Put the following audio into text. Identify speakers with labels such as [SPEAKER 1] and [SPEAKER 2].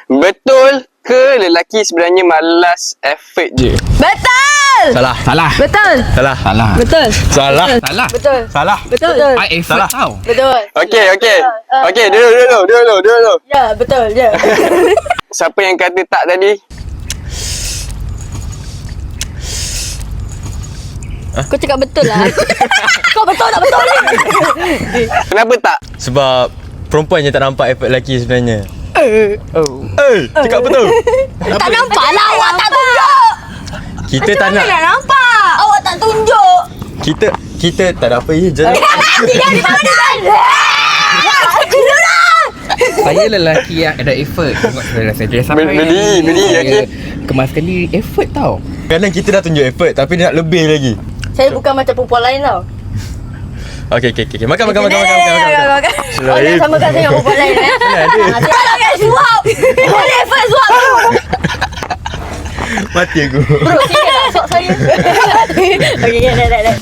[SPEAKER 1] Betul ke lelaki sebenarnya malas effort je?
[SPEAKER 2] Betul.
[SPEAKER 3] Salah.
[SPEAKER 2] Betul.
[SPEAKER 3] Betul.
[SPEAKER 2] Salah.
[SPEAKER 3] Betul.
[SPEAKER 2] Betul.
[SPEAKER 3] I effort tau.
[SPEAKER 2] Betul.
[SPEAKER 1] Okey, dulu.
[SPEAKER 2] Ya, betul je.
[SPEAKER 1] Siapa yang kata tak tadi?
[SPEAKER 2] Kau cakap betul lah. Kau betul tak betul ni?
[SPEAKER 1] Kenapa tak?
[SPEAKER 3] Sebab perempuan je tak nampak effort lelaki sebenarnya. Cakap betul.
[SPEAKER 2] Tak nampak lah, awak tak tunjuk.
[SPEAKER 3] Kita tak nak.
[SPEAKER 2] Nak nampak. Awak tak tunjuk.
[SPEAKER 3] Kita tak ada apa je.
[SPEAKER 2] Tidak di mana?
[SPEAKER 4] Saya lelaki yang ada effort. Tengok saya sampai
[SPEAKER 1] Berdiri, okey.
[SPEAKER 4] kemas sekali effort tau.
[SPEAKER 3] Kadang kita dah tunjuk effort tapi dia nak lebih lagi.
[SPEAKER 2] Saya bukan macam perempuan lain tau.
[SPEAKER 3] Okey. Makan.
[SPEAKER 2] Oh, jangan samakan saya dengan perempuan lain Kalau kan suap. Boleh effort suap.
[SPEAKER 3] Mati aku.
[SPEAKER 2] Bro, sini lah sok saya. Okey, dah.